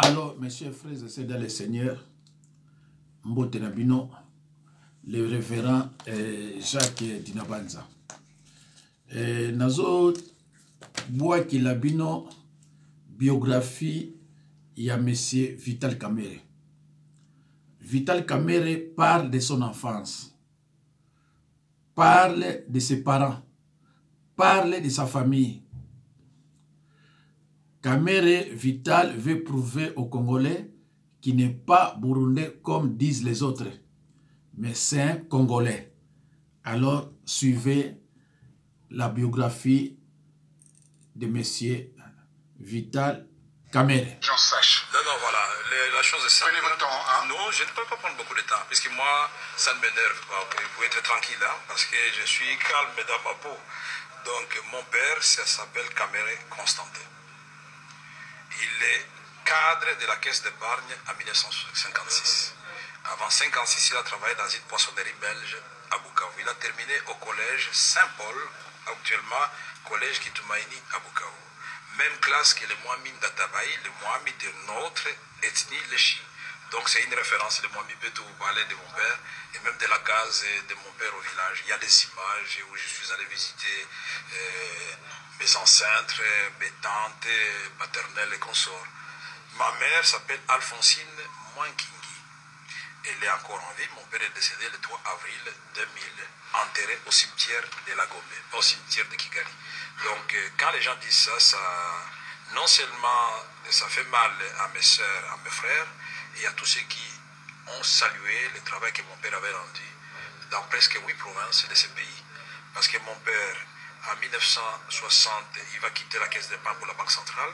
Alors, mes chers frères et sœurs dans le Seigneur, Mbote Nabino, le révérend Jacques Dinabanza. Nazo Boaki Labino, biographie, il y a monsieur Vital Kamerhe. Vital Kamerhe parle de son enfance, parle de ses parents, parle de sa famille. Kamerhe Vital veut prouver aux Congolais qu'il n'est pas burundais comme disent les autres, mais c'est un Congolais. Alors, suivez la biographie de monsieur Vital Kamerhe. J'en sache. Non, voilà, la chose est simple. Prenez votre temps, hein? Non, je ne peux pas prendre beaucoup de temps, puisque moi, ça ne m'énerve pas. Vous pouvez être tranquille, hein, parce que je suis calme dans ma peau. Donc, mon père, ça s'appelle Kamerhe Constantin. Il est cadre de la caisse d'épargne en 1956. Avant 1956, il a travaillé dans une poissonnerie belge à Bukavu. Il a terminé au collège Saint-Paul, actuellement collège Kitumaini à Bukavu. Même classe que les Mohamed d'Atabaï, les Mohamed de notre ethnie, les Chi. Donc c'est une référence, les Mohamed peut vous parler de mon père et même de la case de mon père au village. Il y a des images où je suis allé visiter mes ancêtres, mes tantes, paternelles et consorts. Ma mère s'appelle Alphonsine Mwankingi. Elle est encore en vie. Mon père est décédé le 3 avril 2000, enterré au cimetière de la Gombe, au cimetière de Kigali. Donc, quand les gens disent ça, non seulement ça fait mal à mes soeurs, à mes frères, et à tous ceux qui ont salué le travail que mon père avait rendu dans presque 8 provinces de ce pays. Parce que mon père, en 1960, il va quitter la caisse d'épargne pour la Banque centrale,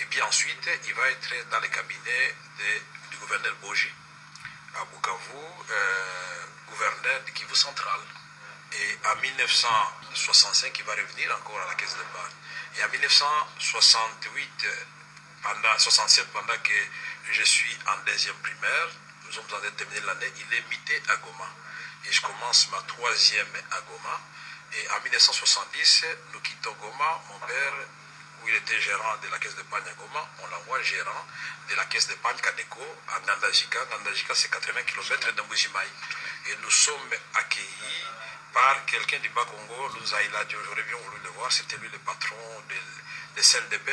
et puis ensuite, il va être dans le cabinet du gouverneur Boji, à Bukavu, gouverneur de Kivu central. Et en 1965, il va revenir encore à la caisse d'épargne. Et en 1968, 67, pendant que je suis en deuxième primaire, nous sommes en train de terminer l'année, il est muté à Goma. Et je commence ma troisième à Goma. Et en 1970, nous quittons Goma. Mon père, où il était gérant de la caisse d'épargne à Goma, on l'envoie gérant de la caisse d'épargne Kadeko à Ngandajika. Ngandajika, c'est 80 km de Mbujimaï. Et nous sommes accueillis par quelqu'un du Bas-Congo, Louzaïla Dio. J'aurais bien voulu le voir, c'était lui le patron de CNDP,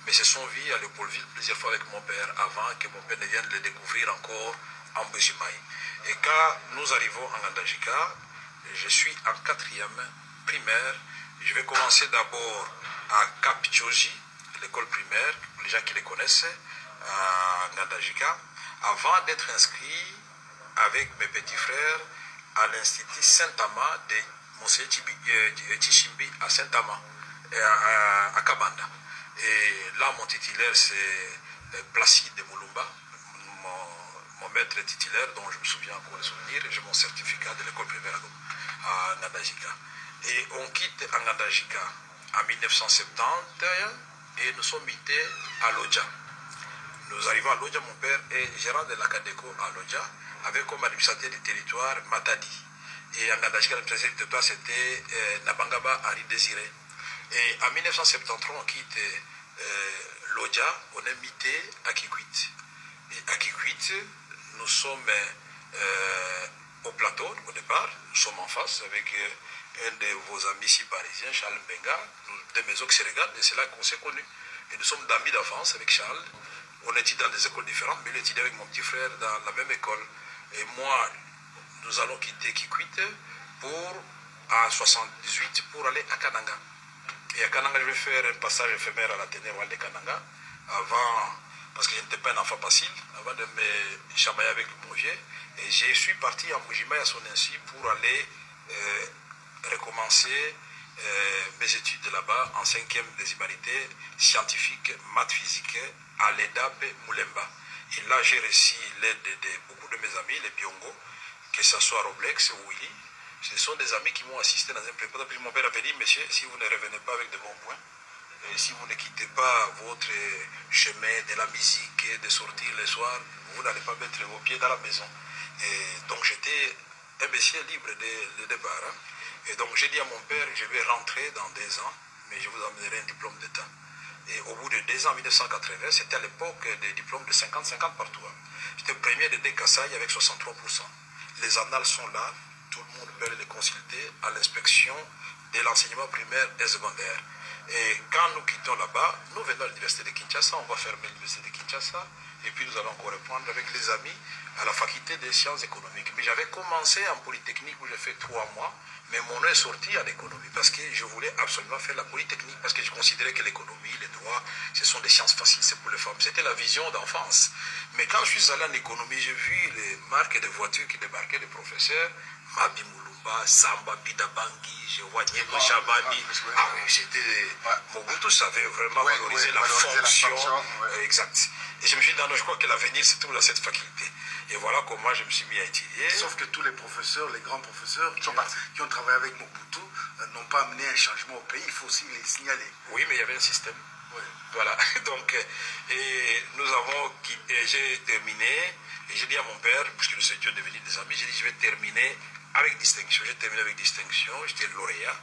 mais se sont vus à Léopoldville plusieurs fois avec mon père avant que mon père ne vienne le découvrir encore en Mbujimaï. Et quand nous arrivons en Ngandajika, je suis en 4e primaire. Je vais commencer d'abord à Kapchoji, l'école primaire, pour les gens qui les connaissent, à Ngandajika, avant d'être inscrit avec mes petits frères à l'Institut Saint-Ama de Monseigneur Tchimbi à Saint-Ama, à Kabanda. Et là, mon titulaire, c'est Placide de Moulumba, mon maître titulaire, dont je me souviens encore de souvenir, et j'ai mon certificat de l'école primaire à Ngandajika. Et on quitte Ngandajika en 1971 et nous sommes mutés à Lodja. Nous arrivons à Lodja, mon père est gérant de la Cadeco à Lodja, avec comme administrateur du territoire Matadi. Et en Ngandajika, l'administrateur du territoire, c'était Nabangaba Henri Désiré. Et en 1973, on quitte Lodja, on est muté à Kikwit. Et à Kikwit, nous sommes au plateau au départ, nous sommes en face avec un de vos amis ici parisiens, Charles Mbenga, de Maison qui se regardent, et c'est là qu'on s'est connus. Et nous sommes d'amis d'enfance avec Charles. On étudie dans des écoles différentes, mais il étudie avec mon petit frère dans la même école. Et moi, nous allons quitter Kikwit en 78 pour aller à Kananga. Et à Kananga, je vais faire un passage éphémère à l'Athénée Royal de Kananga, parce que je n'étais pas un enfant facile, avant de me chamailler avec mon vieux. Et je suis parti en Mbujimaï à son insu pour aller recommencer mes études là-bas en 5e des humanités scientifiques, maths physiques à l'EDAP Moulemba. Et là, j'ai reçu l'aide de beaucoup de mes amis, les Biongo, que ce soit Roblex ou Willy. Ce sont des amis qui m'ont assisté dans un préparatoire. Mon père avait dit, monsieur, si vous ne revenez pas avec de bons points, et si vous ne quittez pas votre chemin de la musique et de sortir le soir, vous n'allez pas mettre vos pieds dans la maison. Et donc j'étais un monsieur libre de départ. Hein. Et donc j'ai dit à mon père, je vais rentrer dans 2 ans, mais je vous amènerai un diplôme d'État. Et au bout de 2 ans, en 1980, c'était à l'époque des diplômes de 50-50 partout. J'étais premier de Kasaï avec 63%. Les annales sont là, tout le monde peut les consulter à l'inspection de l'enseignement primaire et secondaire. Et quand nous quittons là-bas, nous venons à l'université de Kinshasa, on va fermer l'université de Kinshasa, et puis nous allons encore reprendre avec les amis à la faculté des sciences économiques. Mais j'avais commencé en polytechnique où j'ai fait 3 mois, mais mon nom est sorti en économie parce que je voulais absolument faire la polytechnique parce que je considérais que l'économie, les droits, ce sont des sciences faciles, c'est pour les femmes. C'était la vision d'enfance. Mais quand je suis allé en économie, j'ai vu les marques de voitures qui débarquaient des professeurs, Mabi Moulumba, Samba, Bidabangui, je vois Nieko Chabani. Ah oui, c'était... Mobutu savait vraiment valoriser la fonction. Exact. Et je me suis dit, non, je crois que l'avenir se trouve dans cette faculté. Et voilà comment je me suis mis à étudier. Sauf que tous les professeurs, les grands professeurs qui ont travaillé avec Mobutu n'ont pas amené un changement au pays. Il faut aussi les signaler. Oui, mais il y avait un système. Oui. Voilà. Donc, et nous avons... J'ai terminé, et j'ai dit à mon père, puisque nous étions devenus des amis, j'ai dit, je vais terminer avec distinction. J'ai terminé avec distinction, j'étais lauréat.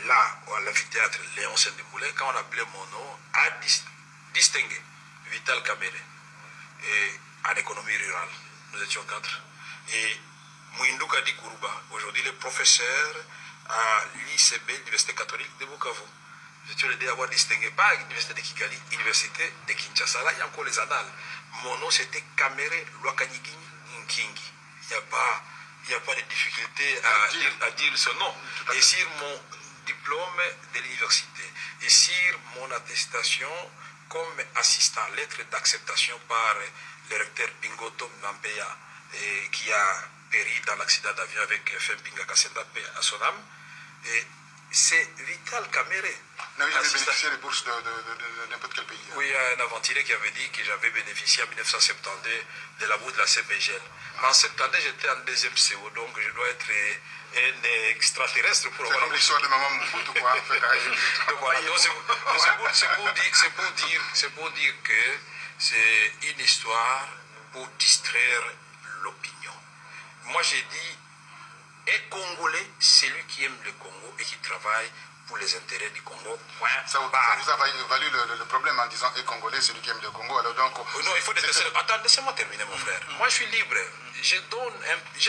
Là, à l'amphithéâtre Léon Saint-Demoulin, quand on appelait mon nom, à distinguer Vital Kamere. Et en économie rurale, nous étions 4. Et Mouindou Kadi Kourouba, aujourd'hui le professeur à l'ICB, l'Université catholique de Bukavu. J'étais le dernier à avoir distingué, pas l'Université de Kigali, l'Université de Kinshasa. Là, il y a encore les annales. Mon nom, c'était Kamere Lwakanyigi Nkingi. Il n'y a pas de difficulté à dire ce nom. Et sur mon diplôme de l'université, et sur mon attestation comme assistant, lettre d'acceptation par le recteur Bingoto Nampeya, qui a péri dans l'accident d'avion avec Fempinga Kassenda à son âme. Et c'est Vital Kamere. N'avez jamais bénéficié des bourses de n'importe quel pays? Oui, il y a un aventurier qui avait dit que j'avais bénéficié en 1972 de la bourse de la CPGL. En 70, j'étais en 2e CO, donc je dois être un extraterrestre pour avoir... C'est comme l'histoire de maman Mobutu, quoi. Donc voilà, c'est pour dire que c'est une histoire pour distraire l'opinion. Moi, j'ai dit, un Congolais, c'est lui qui aime le Congo et qui travaille pour les intérêts du Congo. Point. Ça vous a valu le problème en disant et Congolais, c'est lui qui aime le Congo. Alors donc, non, il faut détester. Attends, laissez-moi terminer, mon frère. Moi, je suis libre. Je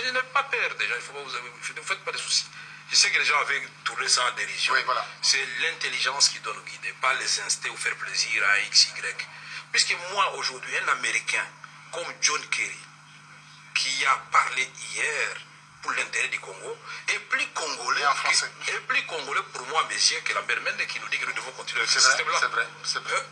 n'ai pas peur des gens. Ne vous faites pas de soucis. Je sais que les gens avaient tourné ça en dérision. Oui, voilà. C'est l'intelligence qui doit nous guider, pas les instincts ou faire plaisir à X, Y. Puisque moi, aujourd'hui, un Américain comme John Kerry, qui a parlé hier pour l'intérêt du Congo, est plus congolais, pour moi, mes yeux, que la Bermende qui nous dit que nous devons continuer avec ce système-là. C'est vrai.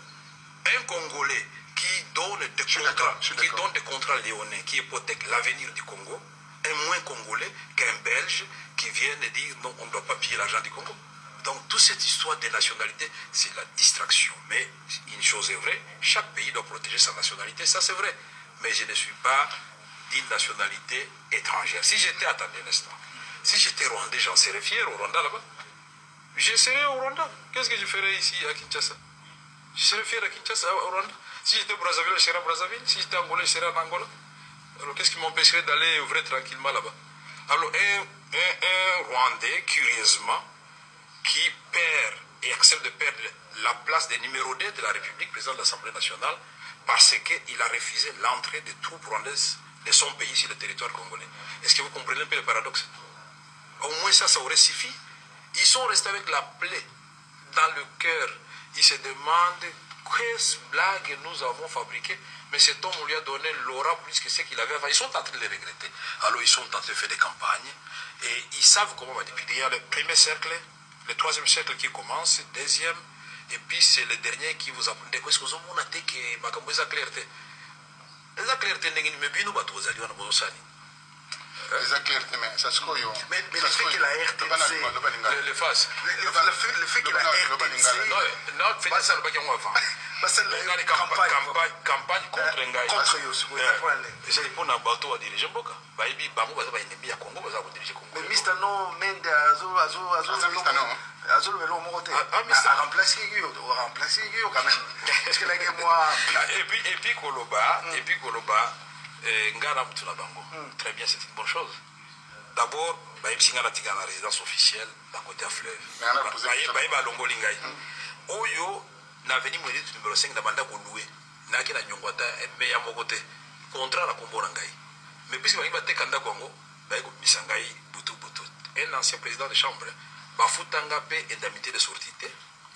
Un Congolais qui donne des contrats léonais, qui hypothèque l'avenir du Congo, est moins congolais qu'un Belge qui vient de dire non, on ne doit pas piller l'argent du Congo. Donc toute cette histoire des nationalités, c'est la distraction. Mais une chose est vraie, chaque pays doit protéger sa nationalité, ça c'est vrai. Mais je ne suis pas d'une nationalité étrangère. Si j'étais, attendez un instant, si j'étais rwandais, j'en serais fier au Rwanda là-bas. Je serais au Rwanda. Qu'est-ce que je ferais ici à Kinshasa? Je serais fier à Kinshasa, au Rwanda. Si j'étais Brazzaville, je serais à Brazzaville. Si j'étais Angolais, je serais en Angola. Alors qu'est-ce qui m'empêcherait d'aller œuvrer tranquillement là-bas? Alors un Rwandais, curieusement, qui perd et accepte de perdre la place de numéro 2 de la République, président de l'Assemblée nationale, parce qu'il a refusé l'entrée des troupes rwandaises de son pays sur le territoire congolais. Est-ce que vous comprenez un peu le paradoxe? Au moins ça aurait suffi. Ils sont restés avec la plaie dans le cœur. Ils se demandent quelle blague nous avons fabriquée, mais cet homme lui a donné l'aura plus que ce qu'il avait avant. Ils sont en train de le regretter. Alors ils sont en train de faire des campagnes et ils savent comment manipuler. Il y a le premier cercle, le troisième cercle qui commence, le deuxième, et puis c'est le dernier qui vous apprend. Est-ce que vous avez dit que ma campagne est claire? La clarté n'est pas bien, nous battons aux alliés, on a besoin de les éclairés, mais ça se colle. Mais le fait que la RTC, le fasse. Le fait que la RTC, non, faites ça le bac en avant. parce que la campagne contre Ngai. Contre Yos, oui, c'est pour un bateau à diriger Mboka. Baïbi, Bamou, va ennemi à Congo, va diriger Congo. Mais Mistano, Mende, Azul, Velo, Morote, a remplacé Guillaume quand même. Parce que là, moi. Et puis Koloba, Ngana Mtunabango. Très bien, c'est une bonne chose. D'abord, Baïbi Singana Tigana, résidence officielle, d'un côté à fleuve. Baïbi Longo Lingai. Oyo, na avenue Moïse numéro 5 na banda ko louer na ki na nyongwata mais ya mokote contrat na kombo na ngai mais puisque ba te kanda kongo ba ko bisangai butu un ancien président de chambre ba futanga pe indemnité de sortie te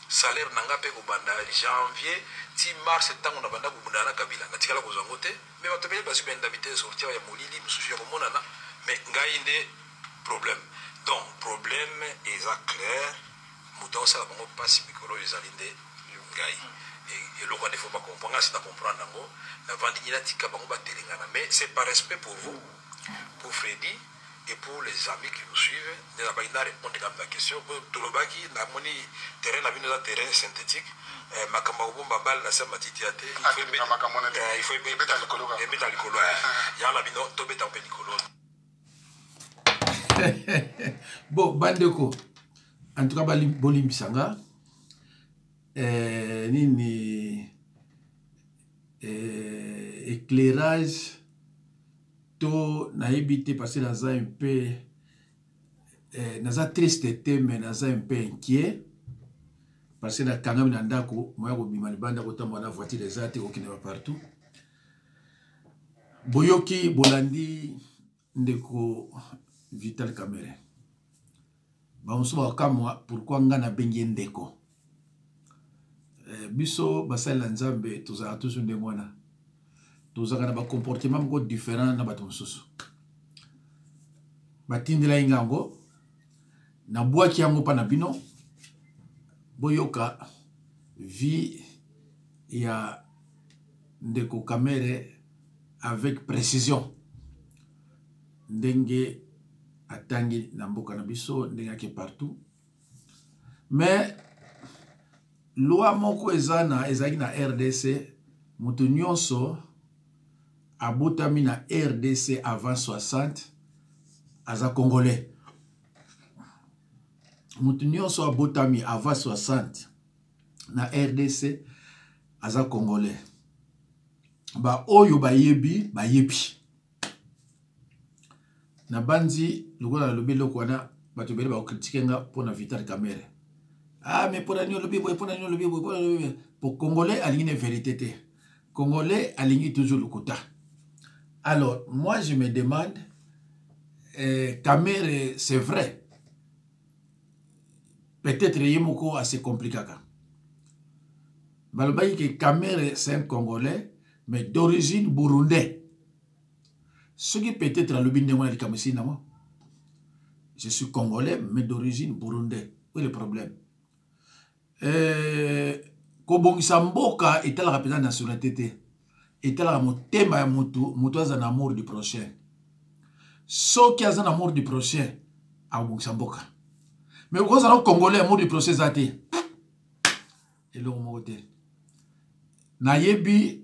salaire nanga pe ko banda janvier ti mars tango na banda ko bundana kabila na tikala ko zangote mais ba to be ba su indemnité de sortie ya molili mususu ya komonana mais ngai inde problème donc problème est clair muto ça ba ngo pasi mikolo ezalinde ngai et le quoi il faut pas comprendre c'est à comprendre nango la vandinina tika bango ba telingana mais c'est par respect pour vous pour Freddy et pour les amis qui nous suivent de la baïna répondre à la question tout le baki na moni terrain na bino terrain synthétique makamba bomba bal na sema titiate il faut mettre likolo ya la bino to beta pe likolo bon bandeko en tout cas bolimbisanga nini éclairage to nayebi te parce que naza un peu naza triste te mais naza un peu inquiet parce que nakangami na ndako moya kobima libanda kotambola na voiture eza te kokende ba partout boyoki bolandi ndeko Vital Kamerhe bamosusu bakamwa pourquoi nga nabengi ndeko biso basalela nzambe tozalaka toujours nde mwana tozalaka na bacomportement moko différent na bato mosusu batindela ye ngango nabwaki yango mpa na bino boyoka vie ya ndeko Kamerhe avec précision ndenge atangi na mboka na biso ndenge ake partout mais loi moko ezalaki na RDC moto nyonso abotami na RDC avant 60 aza congolais moto nyonso abotami avant 60 na RDC aza congolais ba oyo bayebi na bandi lokola lobi loko wana bato bele ba critiquer nga pona Vital Kamerhe ah mais pona nyo lobi pour congolais alingi ne vérité te congolais alingi toujours lokuta. Alors moi je me demande Kamerhe c'est vrai peut-être yemoko assez compliqué ka balobaki que Kamerhe c'est un congolais mais d'origine burundais. Ce qui peut-être à l'obin de moi, je suis congolais, mais d'origine burundais. Où est le problème? Kobongisa mboka est la rapide nationalité. Est la thème à mutu un amour du prochain. Ce qui a un amour du prochain, à bongisa mboka. Mais quand on est congolais, amour du prochain, ça et le mot nayebi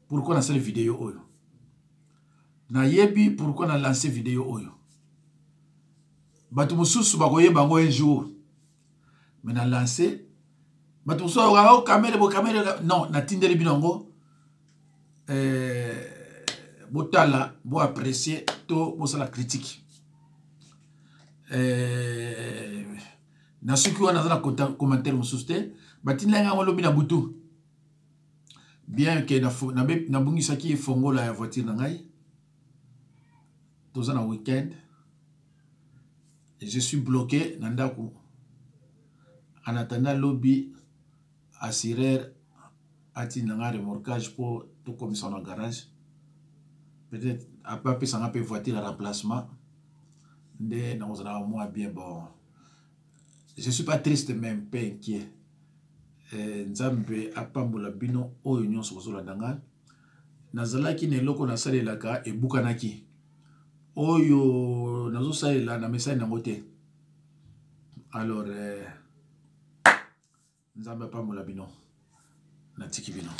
pourquoi on a cette vidéo. Nayebi pourquoi on a lancé vidéo oyo. Batu mususu bakoye bango un jour. Mais on a lancé. Batu mususu bakoye Kamerhe non, na tindeli binongo. Botala, bo apprécier, to bo la critique. Na suki wana na commentaire mususu te, batinela nga lobi na butu. Bien que na bungisaki fongola ya voiture na ngai. Tous en week-end, et je suis bloqué dans Ndaku. En attendant lobby assurer à un remorquage pour tout comme ça dans le garage. Peut-être à pas plus ça peut voiture à remplacement. Mais nous allons moins bien bon. Je suis pas triste même pas inquiet. Nzambe apambola bino o union sur la danga. Nazalaki ne loko na salelaka e bukanaki. Oyo nazo salela na message na ngote. Alors nzambe apambola bino na tiki bino.